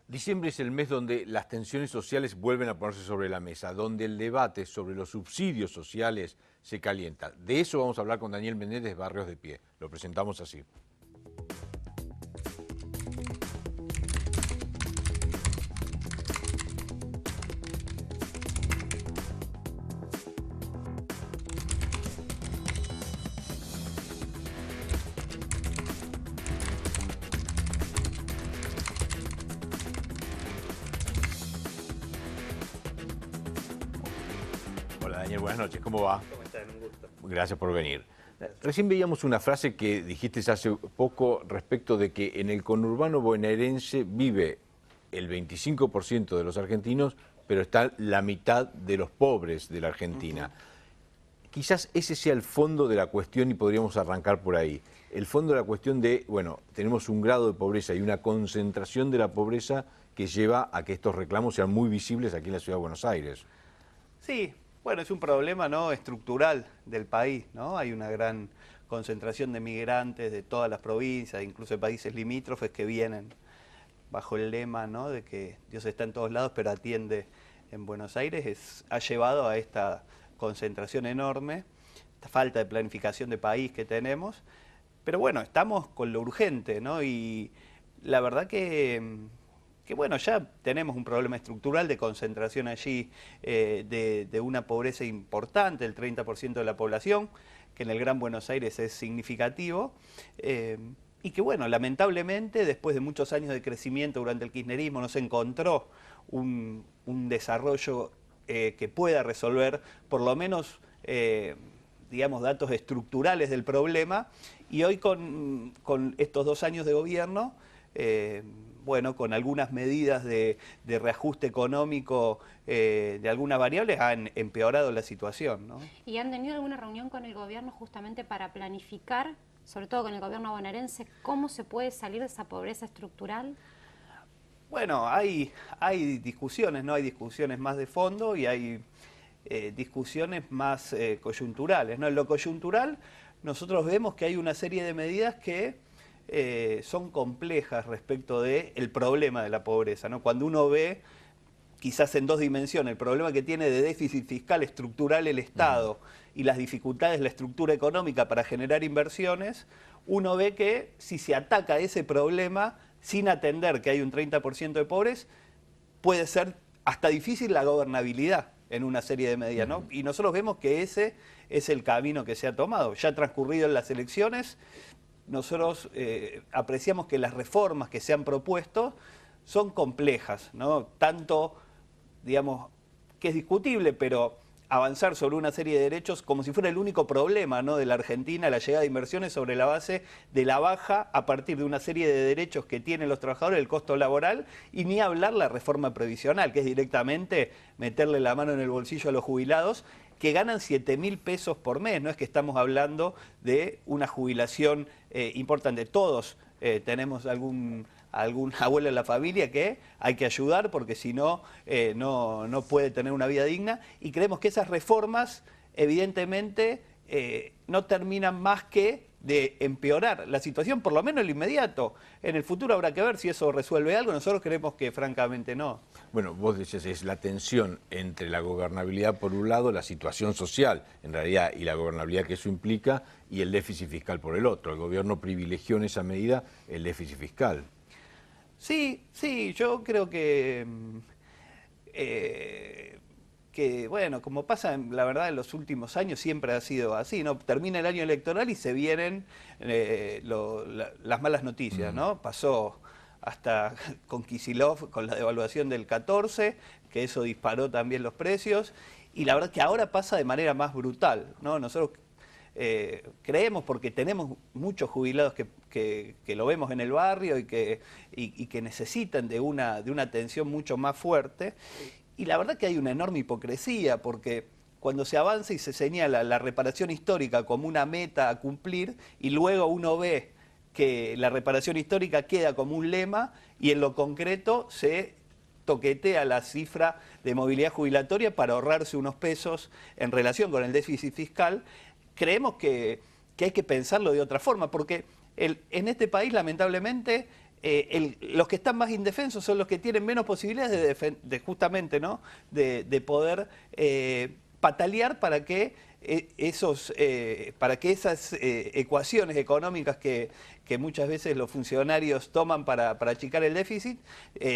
Diciembre es el mes donde las tensiones sociales vuelven a ponerse sobre la mesa, donde el debate sobre los subsidios sociales se calienta. De eso vamos a hablar con Daniel Menéndez, Barrios de Pie. Lo presentamos así. Hola Daniel, buenas noches, ¿cómo va? ¿Cómo están? Un gusto. Gracias por venir. Recién veíamos una frase que dijiste hace poco respecto de que en el conurbano bonaerense vive el 25% de los argentinos, pero está la mitad de los pobres de la Argentina. Quizás ese sea el fondo de la cuestión y podríamos arrancar por ahí. El fondo de la cuestión de, bueno, tenemos un grado de pobreza y una concentración de la pobreza que lleva a que estos reclamos sean muy visibles aquí en la Ciudad de Buenos Aires. Sí, bueno, es un problema, ¿no?, estructural del país, ¿no? Hay una gran concentración de migrantes de todas las provincias, incluso de países limítrofes que vienen bajo el lema, ¿no?, de que Dios está en todos lados pero atiende en Buenos Aires. Ha llevado a esta concentración enorme, esta falta de planificación de país que tenemos. Pero bueno, estamos con lo urgente, ¿no? Y la verdad que bueno, ya tenemos un problema estructural de concentración allí, de una pobreza importante, el 30% de la población, que en el Gran Buenos Aires es significativo, y que bueno, lamentablemente después de muchos años de crecimiento durante el kirchnerismo no se encontró un desarrollo que pueda resolver por lo menos digamos, datos estructurales del problema, y hoy con estos 2 años de gobierno, bueno, con algunas medidas de reajuste económico de algunas variables, han empeorado la situación, ¿no? ¿Y han tenido alguna reunión con el gobierno justamente para planificar, sobre todo con el gobierno bonaerense, cómo se puede salir de esa pobreza estructural? Bueno, hay discusiones, ¿no? Hay discusiones más de fondo y hay discusiones más coyunturales, ¿no? En lo coyuntural, nosotros vemos que hay una serie de medidas que son complejas respecto del problema de la pobreza, ¿no? Cuando uno ve, quizás en 2 dimensiones, el problema que tiene de déficit fiscal estructural el Estado y las dificultades de la estructura económica para generar inversiones, uno ve que si se ataca ese problema sin atender que hay un 30% de pobres, puede ser hasta difícil la gobernabilidad en una serie de medidas, ¿no? Y nosotros vemos que ese es el camino que se ha tomado. Ya transcurrido en las elecciones, nosotros apreciamos que las reformas que se han propuesto son complejas, ¿no? Tanto, digamos, que es discutible, pero avanzar sobre una serie de derechos como si fuera el único problema, ¿no?, de la Argentina, la llegada de inversiones sobre la base de la baja a partir de una serie de derechos que tienen los trabajadores, el costo laboral, y ni hablar la reforma previsional, que es directamente meterle la mano en el bolsillo a los jubilados, que ganan 7.000 pesos por mes. No es que estamos hablando de una jubilación importante. Todos tenemos algún abuelo en la familia que hay que ayudar porque si no, no puede tener una vida digna, y creemos que esas reformas evidentemente no terminan más que de empeorar la situación, por lo menos en lo inmediato. En el futuro habrá que ver si eso resuelve algo. Nosotros creemos que francamente no. Bueno, vos decías, es la tensión entre la gobernabilidad por un lado, la situación social en realidad y la gobernabilidad que eso implica, y el déficit fiscal por el otro. El gobierno privilegió en esa medida el déficit fiscal. Sí, yo creo que bueno, como pasa, la verdad, en los últimos años siempre ha sido así, ¿no? Termina el año electoral y se vienen las malas noticias, ¿no? Pasó hasta con Kicillof, con la devaluación del 14, que eso disparó también los precios, y la verdad que ahora pasa de manera más brutal, ¿no? Nosotros creemos, porque tenemos muchos jubilados que lo vemos en el barrio y que necesitan de una atención mucho más fuerte. Y la verdad que hay una enorme hipocresía, porque cuando se avanza y se señala la reparación histórica como una meta a cumplir, y luego uno ve que la reparación histórica queda como un lema y en lo concreto se toquetea la cifra de movilidad jubilatoria para ahorrarse unos pesos en relación con el déficit fiscal, creemos que hay que pensarlo de otra forma, porque en este país lamentablemente los que están más indefensos son los que tienen menos posibilidades de justamente, ¿no?, de poder patalear para que esas ecuaciones económicas que muchas veces los funcionarios toman para achicar el déficit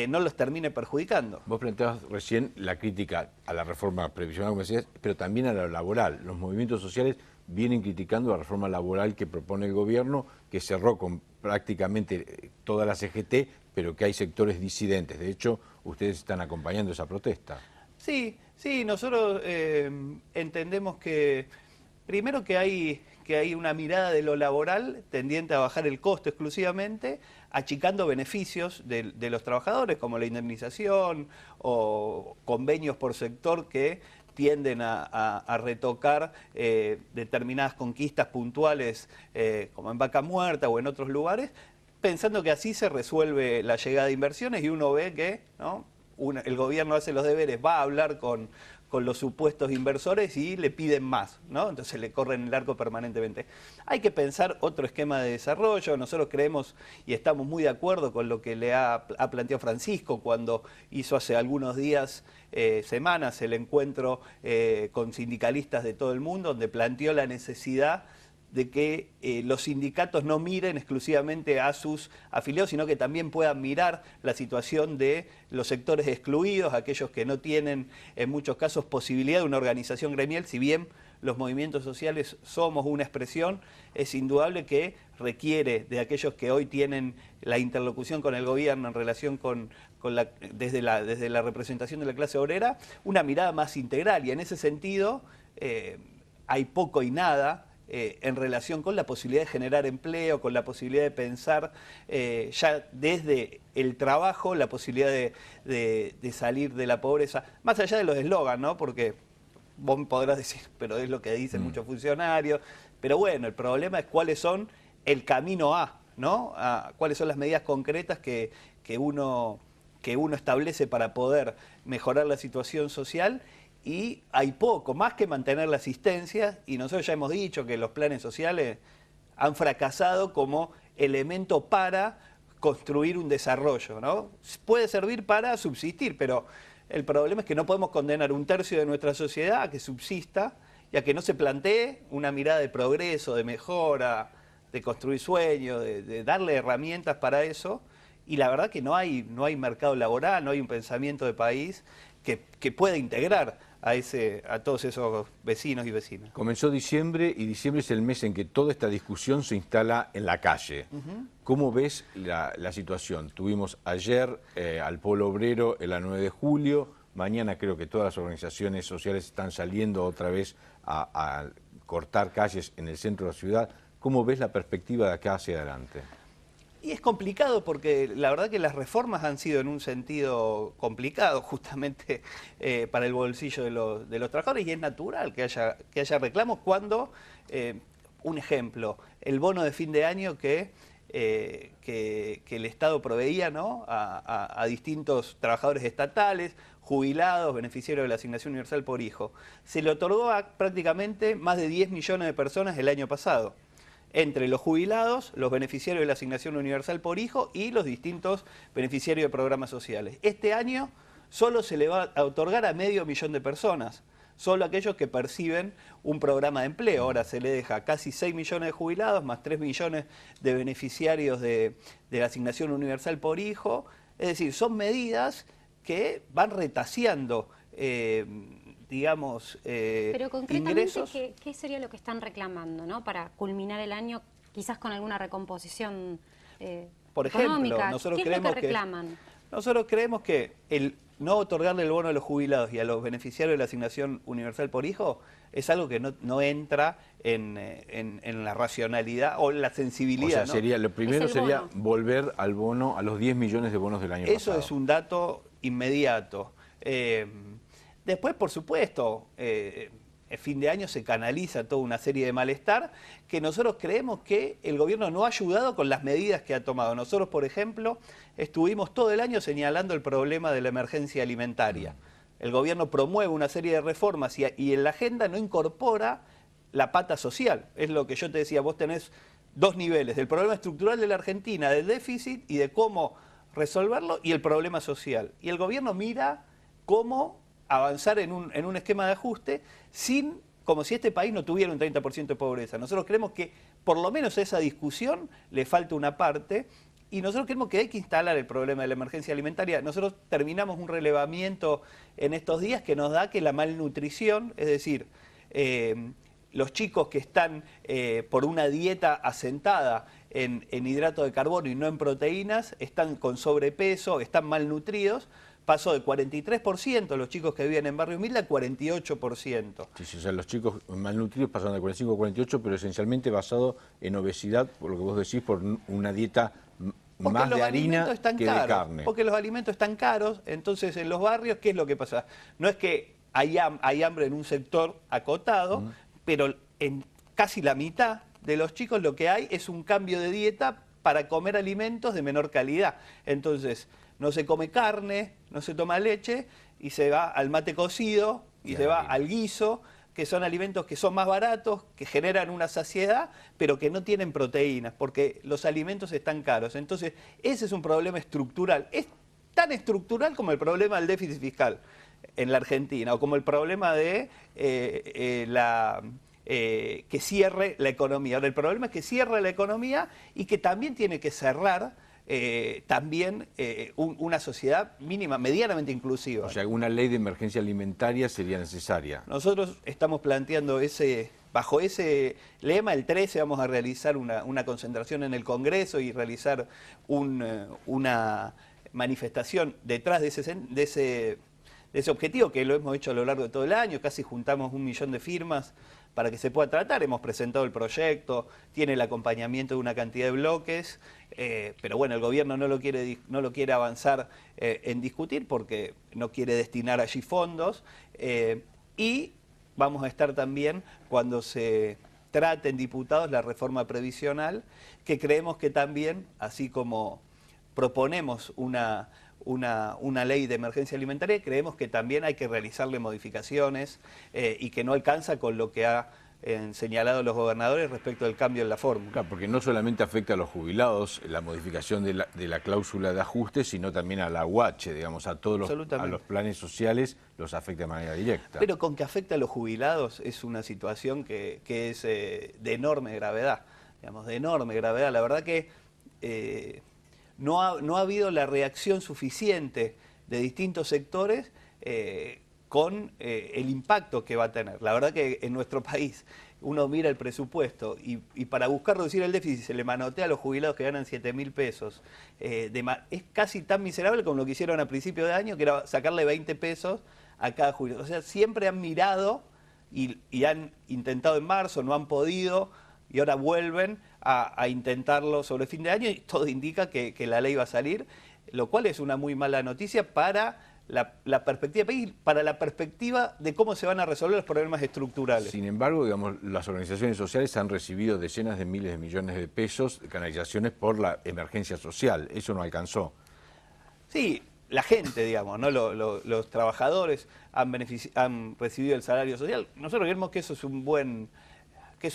no los termine perjudicando. Vos planteabas recién la crítica a la reforma previsional, como decías, pero también a la laboral. Los movimientos sociales vienen criticando la reforma laboral que propone el gobierno, que cerró con prácticamente toda la CGT, pero que hay sectores disidentes. De hecho, ustedes están acompañando esa protesta. Sí, nosotros entendemos que, primero que hay una mirada de lo laboral tendiente a bajar el costo exclusivamente, achicando beneficios de los trabajadores, como la indemnización o convenios por sector que tienden a retocar determinadas conquistas puntuales, como en Vaca Muerta o en otros lugares, pensando que así se resuelve la llegada de inversiones, y uno ve que, ¿no?, el gobierno hace los deberes, va a hablar con los supuestos inversores y le piden más, ¿no? Entonces le corren el arco permanentemente. Hay que pensar otro esquema de desarrollo. Nosotros creemos y estamos muy de acuerdo con lo que le ha planteado Francisco cuando hizo hace algunos días, semanas, el encuentro con sindicalistas de todo el mundo, donde planteó la necesidad de que los sindicatos no miren exclusivamente a sus afiliados, sino que también puedan mirar la situación de los sectores excluidos, aquellos que no tienen en muchos casos posibilidad de una organización gremial. Si bien los movimientos sociales somos una expresión, es indudable que requiere de aquellos que hoy tienen la interlocución con el gobierno en relación desde la representación de la clase obrera, una mirada más integral, y en ese sentido hay poco y nada en relación con la posibilidad de generar empleo, con la posibilidad de pensar ya desde el trabajo, la posibilidad de salir de la pobreza, más allá de los eslogan, ¿no? Porque vos me podrás decir, pero es lo que dicen muchos funcionarios, pero bueno, el problema es cuáles son el camino ¿no? Cuáles son las medidas concretas que uno establece para poder mejorar la situación social. Y hay poco, más que mantener la asistencia, y nosotros ya hemos dicho que los planes sociales han fracasado como elemento para construir un desarrollo, ¿no? Puede servir para subsistir, pero el problema es que no podemos condenar un tercio de nuestra sociedad a que subsista y a que no se plantee una mirada de progreso, de mejora, de construir sueños, de darle herramientas para eso. Y la verdad que no hay mercado laboral, no hay un pensamiento de país que pueda integrar a todos esos vecinos y vecinas. Comenzó diciembre, y diciembre es el mes en que toda esta discusión se instala en la calle. ¿Cómo ves la situación? Tuvimos ayer al Polo Obrero en la 9 de julio, mañana creo que todas las organizaciones sociales están saliendo otra vez a cortar calles en el centro de la ciudad. ¿Cómo ves la perspectiva de acá hacia adelante? Y es complicado porque la verdad que las reformas han sido en un sentido complicado justamente para el bolsillo de los trabajadores, y es natural que haya reclamos cuando, un ejemplo, el bono de fin de año que el Estado proveía, ¿no?, a distintos trabajadores estatales, jubilados, beneficiarios de la asignación universal por hijo, se le otorgó a prácticamente más de 10 millones de personas el año pasado, entre los jubilados, los beneficiarios de la asignación universal por hijo y los distintos beneficiarios de programas sociales. Este año solo se le va a otorgar a 500.000 de personas, solo aquellos que perciben un programa de empleo. Ahora se le deja casi 6 millones de jubilados, más 3 millones de beneficiarios de la asignación universal por hijo. Es decir, son medidas que van retaseando digamos, pero concretamente, ingresos. ¿qué sería lo que están reclamando, ¿no?, para culminar el año, quizás con alguna recomposición por ejemplo, económica? nosotros ¿Qué es creemos lo que reclaman? Nosotros creemos que el no otorgarle el bono a los jubilados y a los beneficiarios de la asignación universal por hijo es algo que no entra en la racionalidad o la sensibilidad. O sea, ¿no? lo primero sería volver al bono, a los 10 millones de bonos del año pasado. Eso es un dato inmediato. Después, por supuesto, el fin de año se canaliza toda una serie de malestar que nosotros creemos que el gobierno no ha ayudado con las medidas que ha tomado. Nosotros, por ejemplo, estuvimos todo el año señalando el problema de la emergencia alimentaria. El gobierno promueve una serie de reformas y en la agenda no incorpora la pata social. Es lo que yo te decía, vos tenés dos niveles, del problema estructural de la Argentina, del déficit y de cómo resolverlo, y el problema social. Y el gobierno mira cómo avanzar en un esquema de ajuste como si este país no tuviera un 30% de pobreza. Nosotros creemos que por lo menos a esa discusión le falta una parte, y nosotros creemos que hay que instalar el problema de la emergencia alimentaria. Nosotros terminamos un relevamiento en estos días que nos da que la malnutrición, es decir, los chicos que están por una dieta asentada en hidrato de carbono y no en proteínas, están con sobrepeso, están malnutridos. Pasó de 43% los chicos que viven en barrio humilde a 48%. Sí, o sea, los chicos malnutridos pasaron de 45 a 48, pero esencialmente basado en obesidad, por lo que vos decís, por una dieta más de harina que de carne. Porque los alimentos están caros, entonces en los barrios, ¿qué es lo que pasa? No es que hay hambre en un sector acotado, pero en casi la mitad de los chicos lo que hay es un cambio de dieta para comer alimentos de menor calidad. Entonces, no se come carne, no se toma leche y se va al mate cocido y se va al guiso, que son alimentos que son más baratos, que generan una saciedad, pero que no tienen proteínas, porque los alimentos están caros. Entonces, ese es un problema estructural. Es tan estructural como el problema del déficit fiscal en la Argentina, o como el problema de que cierre la economía. Ahora, el problema es que cierre la economía y que también tiene que cerrar una sociedad mínima, medianamente inclusiva. O sea, una ley de emergencia alimentaria sería necesaria. Nosotros estamos planteando bajo ese lema, el 13 vamos a realizar una concentración en el Congreso y realizar una manifestación detrás de ese objetivo, que lo hemos hecho a lo largo de todo el año. Casi juntamos 1 millón de firmas para que se pueda tratar. Hemos presentado el proyecto, tiene el acompañamiento de una cantidad de bloques, pero bueno, el gobierno no lo quiere avanzar en discutir porque no quiere destinar allí fondos, y vamos a estar también cuando se trate en diputados la reforma previsional, que creemos que también, así como proponemos una ley de emergencia alimentaria, creemos que también hay que realizarle modificaciones y que no alcanza con lo que han señalado los gobernadores respecto del cambio en la fórmula. Claro, porque no solamente afecta a los jubilados la modificación de la cláusula de ajuste, sino también a la UH, digamos, a todos los planes sociales los afecta de manera directa. Pero con que afecta a los jubilados es una situación que es de enorme gravedad, digamos, de enorme gravedad. La verdad que no ha habido la reacción suficiente de distintos sectores con el impacto que va a tener. La verdad que en nuestro país uno mira el presupuesto y para buscar reducir el déficit se le manotea a los jubilados que ganan 7.000 pesos. Es casi tan miserable como lo que hicieron a principio de año, que era sacarle 20 pesos a cada jubilado. O sea, siempre han mirado y han intentado en marzo, no han podido, y ahora vuelven a intentarlo sobre fin de año, y todo indica que la ley va a salir, lo cual es una muy mala noticia para la perspectiva del país, para la perspectiva de cómo se van a resolver los problemas estructurales. Sin embargo, digamos, las organizaciones sociales han recibido decenas de miles de millones de pesos de canalizaciones por la emergencia social. Eso no alcanzó. Sí, la gente, digamos, ¿no? Los trabajadores han recibido el salario social. Nosotros creemos que eso es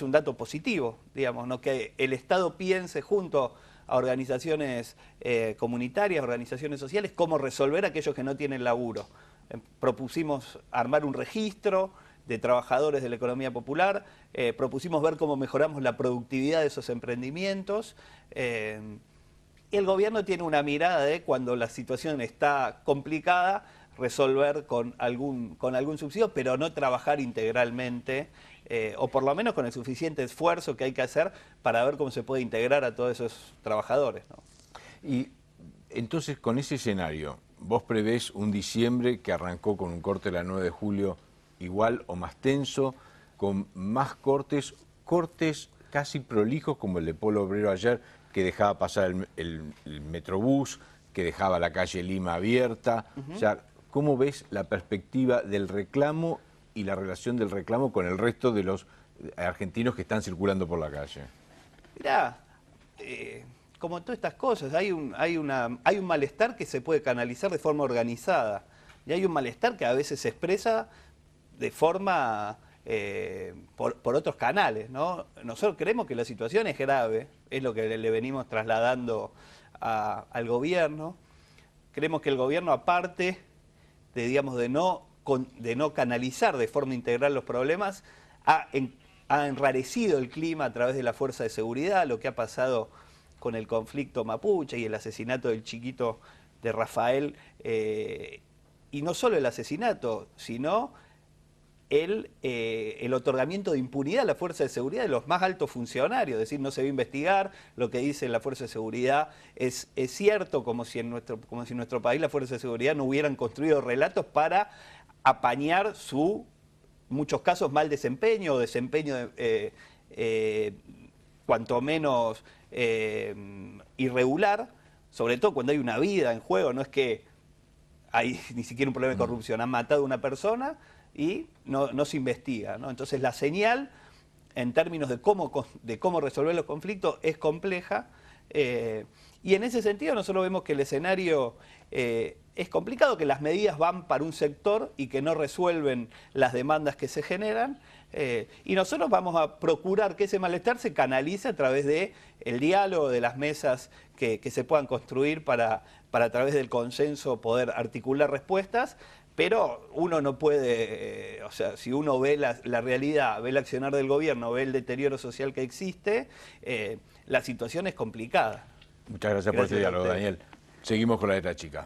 un dato positivo, digamos, ¿no? Que el Estado piense junto a organizaciones comunitarias, organizaciones sociales, cómo resolver a aquellos que no tienen laburo. Propusimos armar un registro de trabajadores de la economía popular, propusimos ver cómo mejoramos la productividad de esos emprendimientos, y el gobierno tiene una mirada de cuando la situación está complicada, resolver con algún subsidio, pero no trabajar integralmente, o por lo menos con el suficiente esfuerzo que hay que hacer para ver cómo se puede integrar a todos esos trabajadores, ¿no? Y entonces, con ese escenario, ¿vos prevés un diciembre que arrancó con un corte de la 9 de julio igual o más tenso, con más cortes casi prolijos como el de Polo Obrero ayer, que dejaba pasar el Metrobús, que dejaba la calle Lima abierta? O sea, ¿cómo ves la perspectiva del reclamo y la relación del reclamo con el resto de los argentinos que están circulando por la calle? Mirá, como todas estas cosas, hay un malestar que se puede canalizar de forma organizada, y hay un malestar que a veces se expresa de forma por otros canales, ¿no? Nosotros creemos que la situación es grave, es lo que le venimos trasladando al gobierno. Creemos que el gobierno, aparte de, digamos, de no canalizar de forma integral los problemas, ha enrarecido el clima a través de la fuerza de seguridad, lo que ha pasado con el conflicto mapuche y el asesinato del chiquito de Rafael, y no solo el asesinato, sino el otorgamiento de impunidad a la fuerza de seguridad de los más altos funcionarios, es decir, no se va a investigar, lo que dice la fuerza de seguridad es cierto, como si en nuestro país la fuerza de seguridad no hubieran construido relatos para apañar muchos casos, mal desempeño o desempeño cuanto menos irregular, sobre todo cuando hay una vida en juego, no es que hay ni siquiera un problema de corrupción, han matado a una persona y no se investiga, ¿no? Entonces la señal, en términos de cómo resolver los conflictos, es compleja, y en ese sentido nosotros vemos que el escenario es complicado, que las medidas van para un sector y que no resuelven las demandas que se generan, y nosotros vamos a procurar que ese malestar se canalice a través del diálogo, de las mesas que se puedan construir para a través del consenso poder articular respuestas. Pero uno no puede, o sea, si uno ve la realidad, ve el accionar del gobierno, ve el deterioro social que existe, la situación es complicada. Muchas gracias por este diálogo, Daniel. Seguimos con la letra chica.